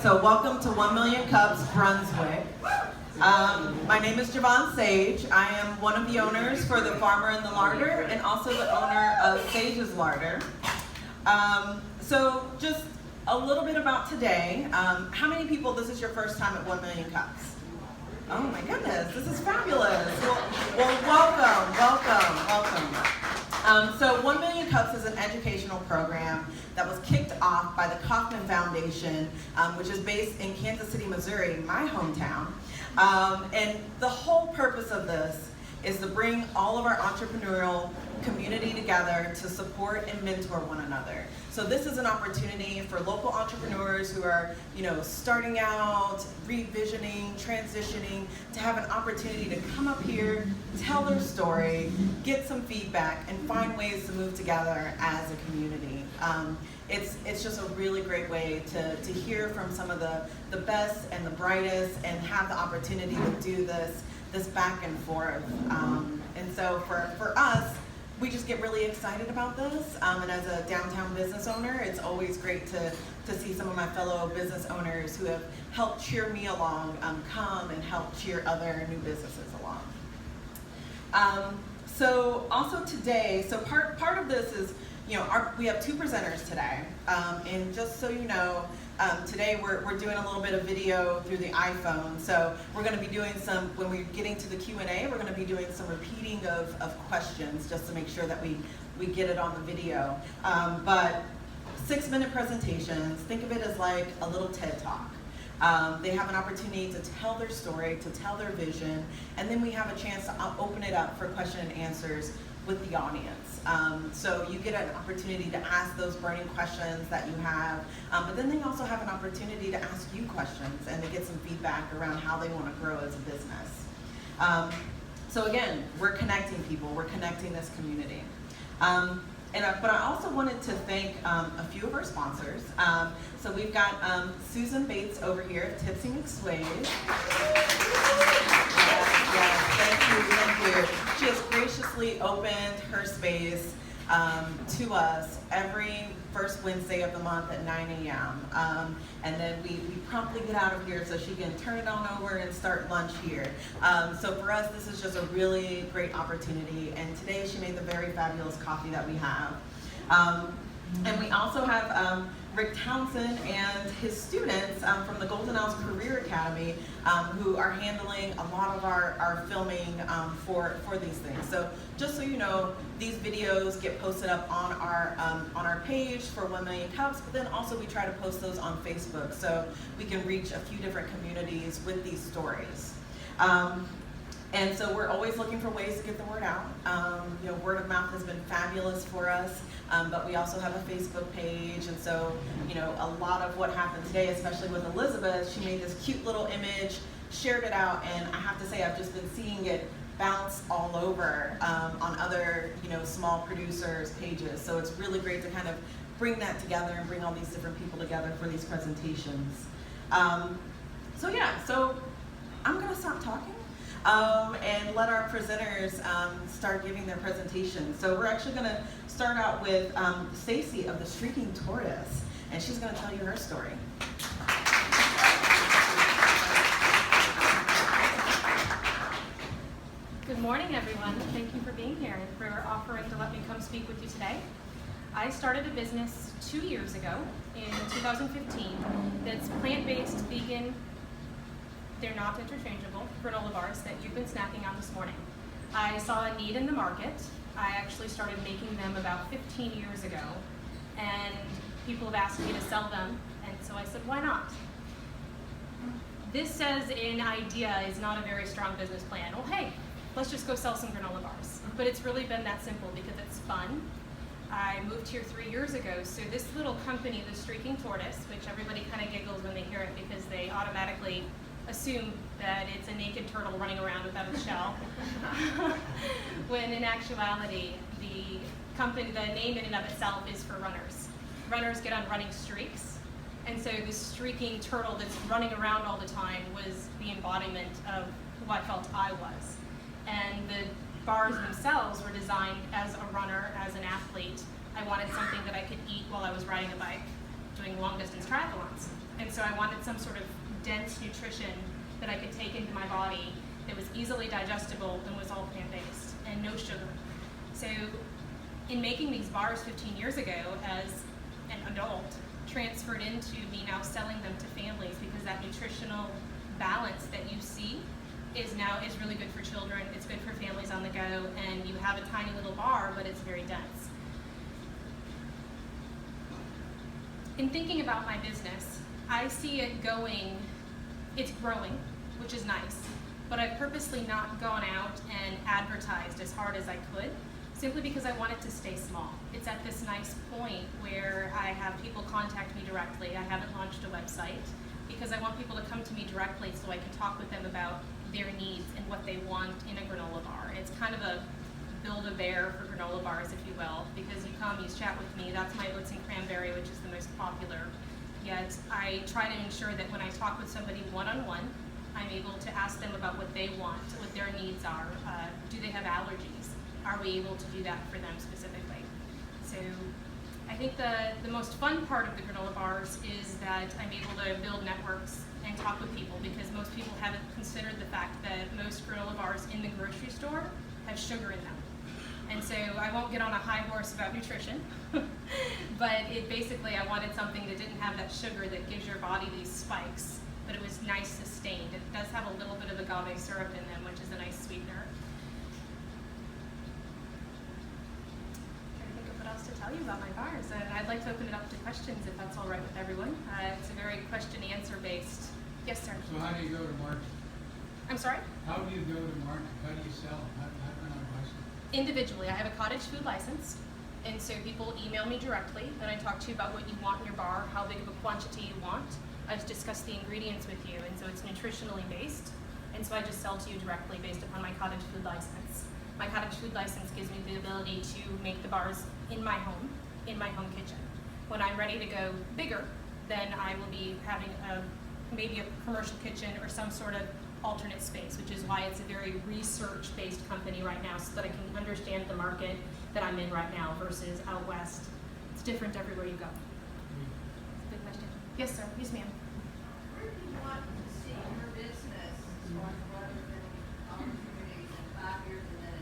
So welcome to 1 Million Cups, Brunswick. My name is Javon Sage. I am one of the owners for the Farmer and the Larder, and also the owner of Sage's Larder. So just a little bit about today. How many people, this is your first time at 1 Million Cups? Oh my goodness, this is fabulous. Well, welcome. So 1 Million Cups is an educational program that was kicked off by the Kauffman Foundation, which is based in Kansas City, Missouri, my hometown. And the whole purpose of this is to bring all of our entrepreneurial community together to support and mentor one another. So this is an opportunity for local entrepreneurs who are, starting out, revisioning, transitioning, to have an opportunity to come up here, tell their story, get some feedback, and find ways to move together as a community. It's just a really great way to hear from some of the best and the brightest and have the opportunity to do this back and forth. And so for us, we just get really excited about this, and as a downtown business owner, it's always great to see some of my fellow business owners who have helped cheer me along come and help cheer other new businesses along. So also today, so part of this is, we have two presenters today, and just so you know, today we're doing a little bit of video through the iPhone. So we're going to be doing some, when we're getting to the Q&A, we're going to be doing some repeating of questions just to make sure that we get it on the video. But 6-minute presentations, think of it as like a little TED Talk. They have an opportunity to tell their story, to tell their vision, and then we have a chance to open it up for question and answers with the audience. So you get an opportunity to ask those burning questions that you have, but then they also have an opportunity to ask you questions and to get some feedback around how they want to grow as a business. So again, we're connecting people, we're connecting this community. But I also wanted to thank a few of our sponsors. So we've got Susan Bates over here at Tipsy McSway. Yes, thank you. She has graciously opened her space to us every first Wednesday of the month at 9 a.m. And then we promptly get out of here so she can turn it on over and start lunch here. So for us, this is just a really great opportunity. And today she made the very fabulous coffee that we have. And we also have Rick Townsend and his students from the Golden Owls Career Academy who are handling a lot of our filming for these things. So just so you know, these videos get posted up on our page for 1 Million Cups, but then also we try to post those on Facebook so we can reach a few different communities with these stories. And so we're always looking for ways to get the word out. Word of mouth has been fabulous for us, but we also have a Facebook page. And so, a lot of what happened today, especially with Elizabeth, she made this cute little image, shared it out, and I have to say I've just been seeing it bounce all over on other, small producers' pages. So it's really great to kind of bring that together and bring all these different people together for these presentations. So I'm gonna stop talking. And let our presenters start giving their presentation. So we're actually going to start out with Stacy of the Streaking Tortoise, and she's going to tell you her story. Good morning, everyone. Thank you for being here and for offering to let me come speak with you today. I started a business 2 years ago in 2015 that's plant-based, vegan, they're not interchangeable, granola bars that you've been snacking on this morning. I saw a need in the market. I actually started making them about 15 years ago, and people have asked me to sell them, and so I said, why not? This as an idea is not a very strong business plan. Well, hey, let's just go sell some granola bars. But it's really been that simple because it's fun. I moved here 3 years ago, so this little company, the Streaking Tortoise, which everybody kind of giggles when they hear it because they automatically assume that it's a naked turtle running around without its shell, when in actuality, the name in and of itself is for runners. Runners get on running streaks, and so this streaking turtle that's running around all the time was the embodiment of who I felt I was. And the bars themselves were designed as a runner, as an athlete. I wanted something that I could eat while I was riding a bike, doing long distance triathlons. And so I wanted some sort of dense nutrition that I could take into my body that was easily digestible and was all plant-based and no sugar. So in making these bars 15 years ago as an adult, transferred into me now selling them to families, because that nutritional balance that you see is really good for children, it's good for families on the go, and you have a tiny little bar, but it's very dense. In thinking about my business, I see it it's growing, which is nice, but I've purposely not gone out and advertised as hard as I could, simply because I want it to stay small. It's at this nice point where I have people contact me directly. I haven't launched a website because I want people to come to me directly so I can talk with them about their needs and what they want in a granola bar. It's kind of a Build-A-Bear for granola bars, if you will, because you come, you chat with me. That's my oats and cranberry, which is the most popular. Yet I try to ensure that when I talk with somebody one-on-one, I'm able to ask them about what they want, what their needs are. Do they have allergies? Are we able to do that for them specifically? So I think the most fun part of the granola bars is that I'm able to build networks and talk with people, because most people haven't considered the fact that most granola bars in the grocery store have sugar in them. And so I won't get on a high horse about nutrition, but I wanted something that didn't have that sugar that gives your body these spikes, but it was nice sustained. It does have a little bit of agave syrup in them, which is a nice sweetener. Trying to think of what else to tell you about my bars. And I'd like to open it up to questions if that's all right with everyone. It's a very question-answer based. Yes, sir. So how do you go to market? I'm sorry? How do you go to market? How do you sell? How can I buy something? Individually, I have a cottage food license, and so people email me directly, and I talk to you about what you want in your bar, how big of a quantity you want. I just discuss the ingredients with you, and so it's nutritionally based, and so I just sell to you directly based upon my cottage food license. My cottage food license gives me the ability to make the bars in my home kitchen. When I'm ready to go bigger, then I will be having maybe a commercial kitchen or some sort of alternate space, which is why it's a very research-based company right now, so that I can understand the market that I'm in right now versus out west. It's different everywhere you go. It's a good question. Yes, sir. Yes, ma'am. Where do you want to see your business as far as revenue opportunities in 5 years and then in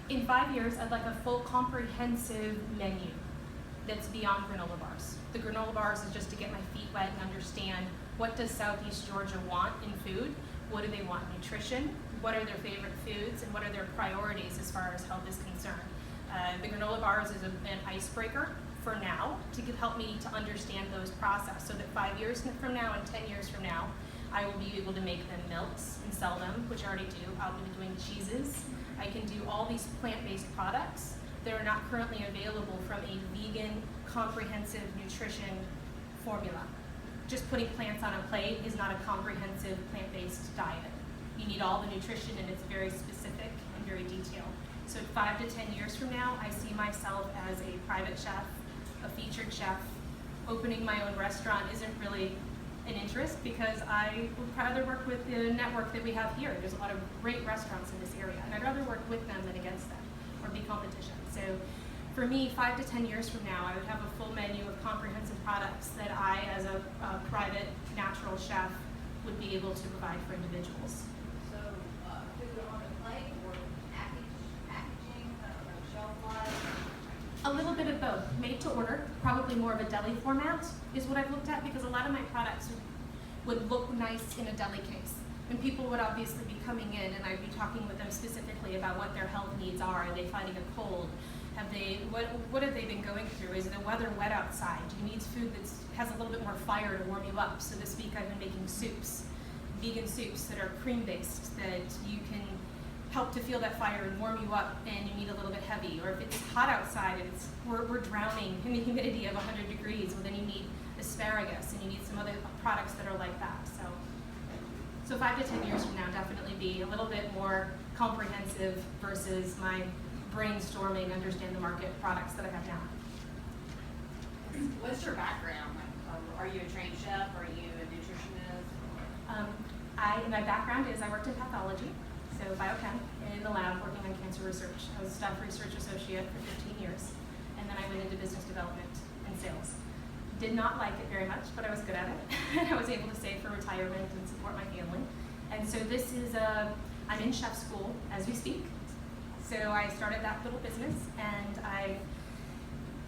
10 years? In 5 years, I'd like a full comprehensive menu that's beyond granola bars. The granola bars is just to get my feet wet and understand what does Southeast Georgia want in food. What do they want in nutrition? What are their favorite foods, and what are their priorities as far as health is concerned? The granola bars is an icebreaker for now to help me to understand those processes, so that 5 years from now and 10 years from now, I will be able to make them milks and sell them, which I already do. I'll be doing cheeses. I can do all these plant-based products that are not currently available from a vegan, comprehensive nutrition formula. Just putting plants on a plate is not a comprehensive plant-based diet. You need all the nutrition, and it's very specific and very detailed. So 5 to 10 years from now, I see myself as a private chef, a featured chef. Opening my own restaurant isn't really an interest, because I would rather work with the network that we have here. There's a lot of great restaurants in this area, and I'd rather work with them than against them or be competition. So for me, 5 to 10 years from now, I would have a full menu of comprehensive products that I, as a private natural chef, would be able to provide for individuals. So, food on a plate or packaging, shelf life? A little bit of both. Made to order, probably more of a deli format is what I've looked at, because a lot of my products would look nice in a deli case. And people would obviously be coming in, and I'd be talking with them specifically about what their health needs are. Are they fighting a cold? What have they been going through? Is the weather wet outside? Do you need food that has a little bit more fire to warm you up? So this week I've been making soups, vegan soups that are cream-based, that you can help to feel that fire and warm you up, and you need a little bit heavy. Or if it's hot outside and we're drowning in the humidity of 100 degrees, well, then you need asparagus, and you need some other products that are like that. So 5 to 10 years from now, definitely be a little bit more comprehensive versus my brainstorming, understand the market products that I have now. What's your background? Are you a trained chef? Are you a nutritionist? My background is I worked in pathology, so biochem, in the lab working on cancer research. I was a staff research associate for 15 years, and then I went into business development and sales. Did not like it very much, but I was good at it. And I was able to save for retirement and support my family. And so this is I'm in chef school as we speak. So I started that little business, and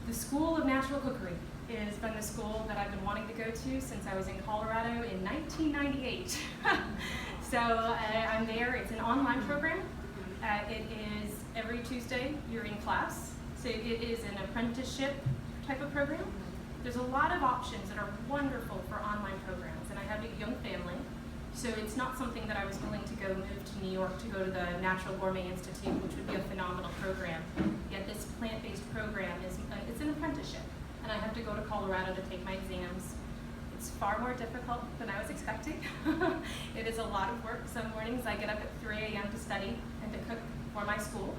the School of Natural Cookery has been the school that I've been wanting to go to since I was in Colorado in 1998. So I'm there. It's an online program. It is every Tuesday you're in class. So it is an apprenticeship type of program. There's a lot of options that are wonderful for online programs, and I have a young family. So it's not something that I was willing to go move to New York to go to the Natural Gourmet Institute, which would be a phenomenal program. Yet this plant-based program it's an apprenticeship, and I have to go to Colorado to take my exams. It's far more difficult than I was expecting. It is a lot of work. Some mornings I get up at 3 a.m. to study and to cook for my school.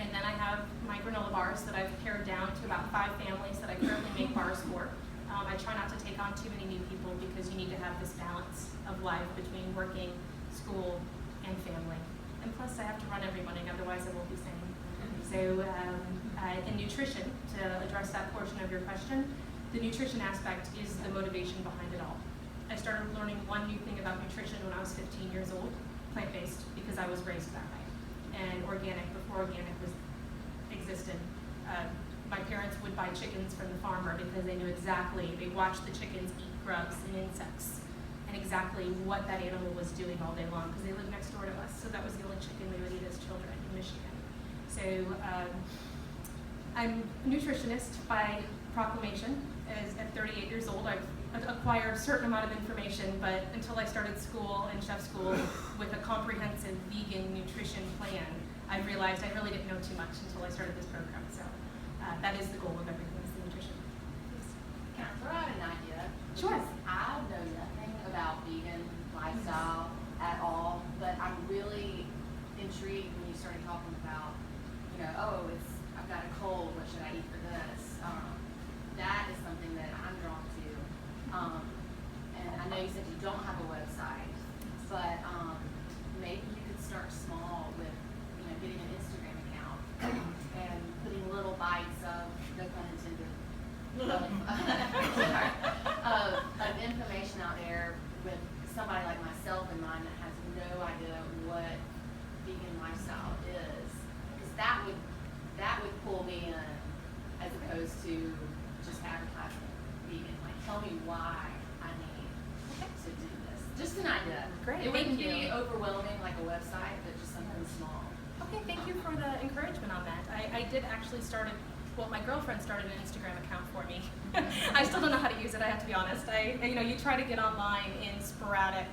And then I have my granola bars that I've pared down to about 5 families that I currently make bars for. I try not to take on too many new people because you need to have this balance of life between working, school, and family. And plus I have to run every morning, otherwise I won't be sane. So in nutrition, to address that portion of your question, the nutrition aspect is the motivation behind it all. I started learning one new thing about nutrition when I was 15 years old, plant-based, because I was raised that way. And organic, before organic existed. My parents would buy chickens from the farmer because they knew exactly, they watched the chickens eat grubs and insects, and exactly what that animal was doing all day long, because they lived next door to us, so that was the only chicken we would eat as children in Michigan. So I'm a nutritionist by proclamation. At 38 years old, I've acquired a certain amount of information, but until I started school and chef school with a comprehensive vegan nutrition plan, I realized I really didn't know too much until I started this program. So that is the goal of everything, is the nutrition. Can I throw out an idea? Sure. Because I know nothing about vegan lifestyle at all, but I'm really intrigued when you started talking about, I've got a cold, what should I eat for this? That is something that I'm drawn to. And I know you said you don't have a website, but maybe you could start small with, getting an Instagram account and putting little bites of, no pun intended, of information out there with somebody like myself in mind that has no idea what vegan lifestyle is. Because that would pull me in, as opposed to just advertising vegan. Like, tell me why I need to do this. Just an idea. Great, It wouldn't thank you. be overwhelming like a website, but just something small. Okay, thank you for the encouragement on that. I did actually my girlfriend started an Instagram account for me. I still don't know how to use it, I have to be honest. You try to get online in sporadic,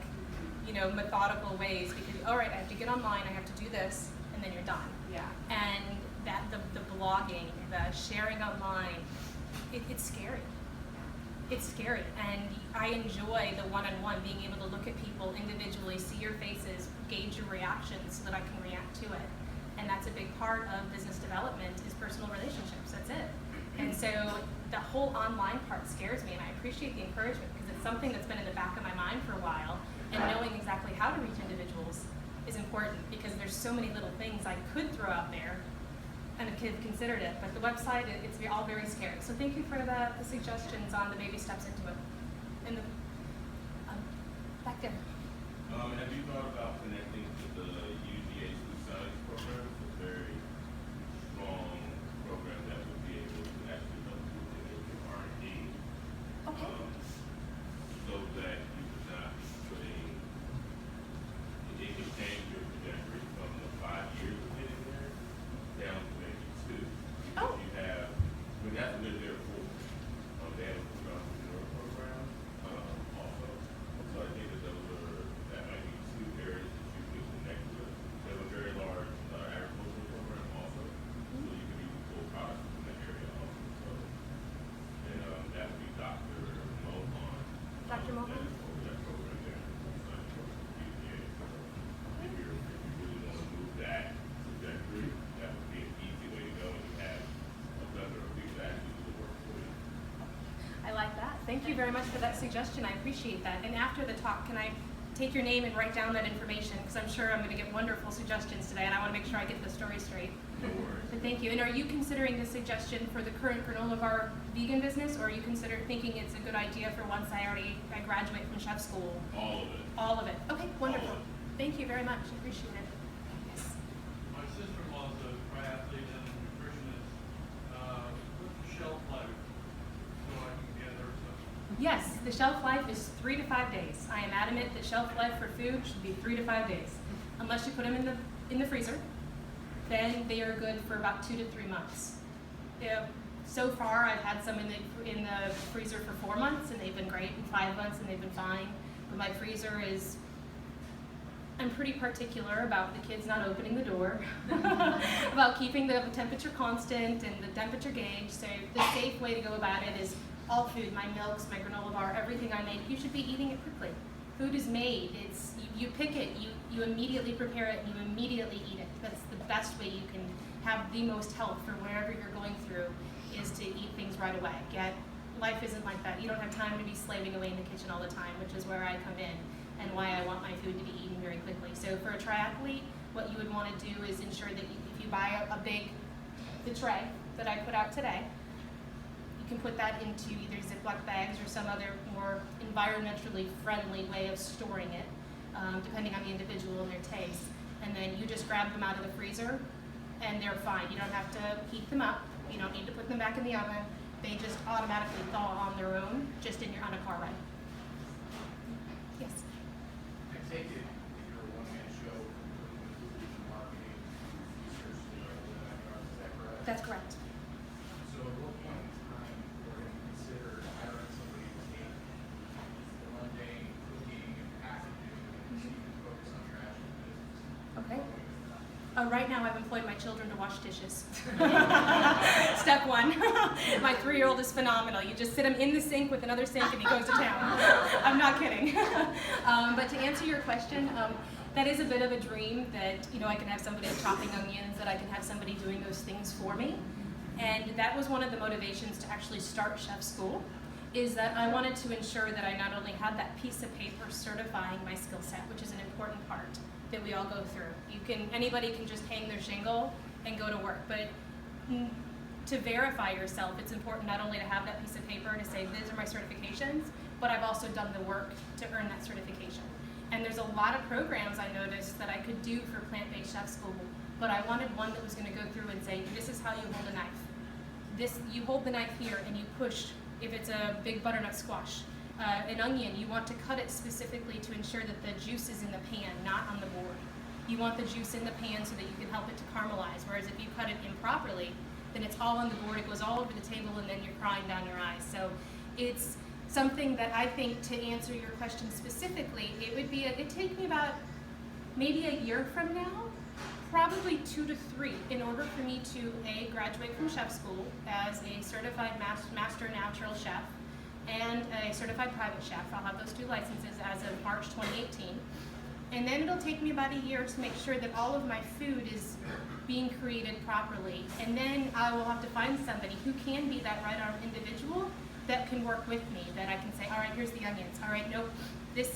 methodical ways because, all right, I have to get online, I have to do this, and then you're done. Yeah. And that the blogging, the sharing online, it's scary. It's scary, and I enjoy the one-on-one, being able to look at people individually, see your faces, gauge your reactions so that I can react to it. And that's a big part of business development is personal relationships, that's it. And so the whole online part scares me, and I appreciate the encouragement because it's something that's been in the back of my mind for a while, and knowing exactly how to reach individuals is important because there's so many little things I could throw out there and have considered it, but the website, it's all very scary. So thank you for the suggestions on the baby steps into it. And back there. Have you thought about connecting to the UGA Food Science program? It's a very strong program that would be able to actually help you with your R&D. Okay. So that you would not be putting, it can change your trajectory from the 5 years of getting there down to maybe 2. Because you have, that's what they're there for. They have a food entrepreneur program also. So I think that might be 2 areas that you could connect with. They have a very large agricultural program also. So you can even pull products from that area also. So, and that would be Dr. Mohan. Dr. Mohan? That program there. If you really want to move that trajectory, that would be an easy way to go, and you have a plethora of people that actually do the work for you. I like that. Thank you very much for that suggestion. I appreciate that. And after the talk, can I take your name and write down that information? Because I'm sure I'm going to get wonderful suggestions today, and I want to make sure I get the story straight. No worries. But thank you. And are you considering this suggestion for the current granola bar vegan business, or are you thinking it's a good idea for once I graduate from chef school? All of it. All of it. Okay, wonderful. All of it. Thank you very much. I appreciate it. Yes. My sister-in-law is a triathlete and a nutritionist. What's the shelf life so I can get her some? Yes, the shelf life is 3 to 5 days. I am adamant that shelf life for food should be 3 to 5 days. Unless you put them in the freezer, then they are good for about 2 to 3 months. So far, I've had some in the freezer for 4 months, and they've been great, and 5 months, and they've been fine. But my freezer is, I'm pretty particular about the kids not opening the door, about keeping the temperature constant and the temperature gauge. So the safe way to go about it is all food, my milks, my granola bar, everything I make, you should be eating it quickly. Food is made, you pick it, you immediately prepare it, and you immediately eat it. That's the best way you can have the most health for whatever you're going through, is to eat things right away. Life isn't like that. You don't have time to be slaving away in the kitchen all the time, which is where I come in and why I want my food to be eaten very quickly. So for a triathlete, what you would want to do is ensure that if you buy the tray that I put out today, you can put that into either Ziploc bags or some other more environmentally friendly way of storing it, depending on the individual and their taste. And then you just grab them out of the freezer and they're fine. You don't have to heat them up. You don't need to put them back in the oven. They just automatically thaw on their own, just on a car ride. Yes? I take it you're a one-man show with marketing, research, is that correct? That's correct. So at what point in time we're going to consider hiring somebody to take the mundane cooking and packaging and so you can focus on your actual business? Okay. Right now, I've employed my children to wash dishes. Step one. My 3-year-old is phenomenal. You just sit him in the sink with another sink and he goes to town. I'm not kidding. But to answer your question, that is a bit of a dream that, I can have somebody chopping onions, that I can have somebody doing those things for me. And that was one of the motivations to actually start chef school, is that I wanted to ensure that I not only had that piece of paper certifying my skill set, which is an important part that we all go through. Anybody can just hang their shingle and go to work, but to verify yourself, it's important not only to have that piece of paper to say, these are my certifications, but I've also done the work to earn that certification. And there's a lot of programs I noticed that I could do for plant-based chef school, but I wanted one that was gonna go through and say, this is how you hold a knife. You hold the knife here and you push, if it's a big butternut squash. An onion, you want to cut it specifically to ensure that the juice is in the pan, not on the board. You want the juice in the pan so that you can help it to caramelize, whereas if you cut it improperly, then it's all on the board, it goes all over the table, and then you're crying down your eyes. So it's something that I think, to answer your question specifically, it'd take me about maybe a year from now, probably 2 to 3, in order for me to graduate from chef school as a certified master natural chef and a certified private chef. I'll have those 2 licenses as of March 2018. And then it'll take me about a year to make sure that all of my food is being created properly. And then I will have to find somebody who can be that right arm individual that can work with me, that I can say, all right, here's the onions. All right, nope, this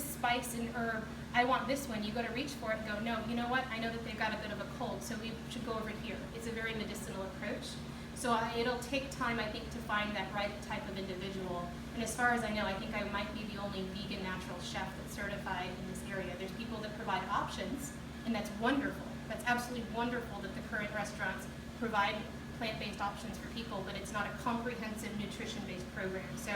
spice and herb, I want this one. You go to reach for it and go, no, you know what? I know that they've got a bit of a cold, so we should go over here. It's a very medicinal approach. So it'll take time, I think, to find that right type of individual. And as far as I know, I think I might be the only vegan natural chef that's certified in this area. There's people that provide options, and that's wonderful. That's absolutely wonderful that the current restaurants provide plant-based options for people, but it's not a comprehensive nutrition-based program. So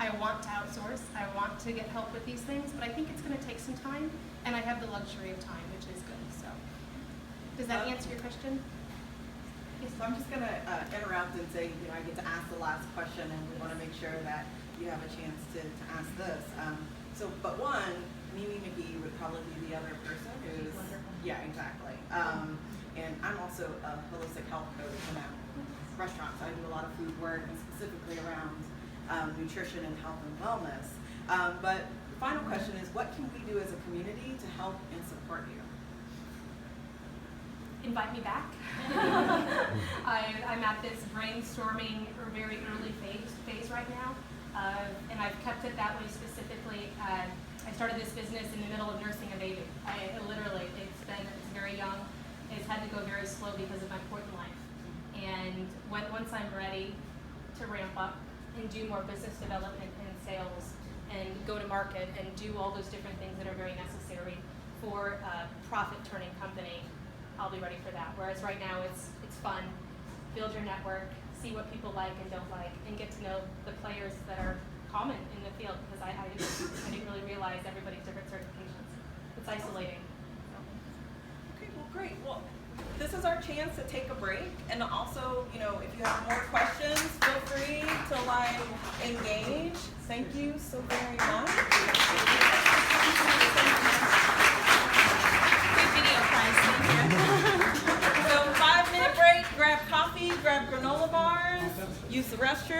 I want to outsource, I want to get help with these things, but I think it's going to take some time, and I have the luxury of time, which is good. So does that answer your question? So I'm just going to interrupt and say, I get to ask the last question, and we want to make sure that you have a chance to ask this. But one, Mimi McGee would probably be the other person who's, yeah, exactly. And I'm also a holistic health coach in that restaurant, so I do a lot of food work, and specifically around nutrition and health and wellness. But the final question is, what can we do as a community to help and support you? Invite me back. I'm at this brainstorming or very early phase right now, and I've kept it that way specifically. I started this business in the middle of nursing a baby. It's very young, has had to go very slow because of my important life. And once I'm ready to ramp up and do more business development and sales and go to market and do all those different things that are very necessary for a profit-turning company, I'll be ready for that. Whereas right now it's fun, build your network, see what people like and don't like, and get to know the players that are common in the field, because I didn't really realize everybody's different certifications. It's isolating. Okay, well, great. Well, this is our chance to take a break, and also, you know, if you have more questions, feel free to like engage. Thank you so very much. Good video, guys. Thank you. So 5-minute break. Grab coffee. Grab granola bars. Use the restroom.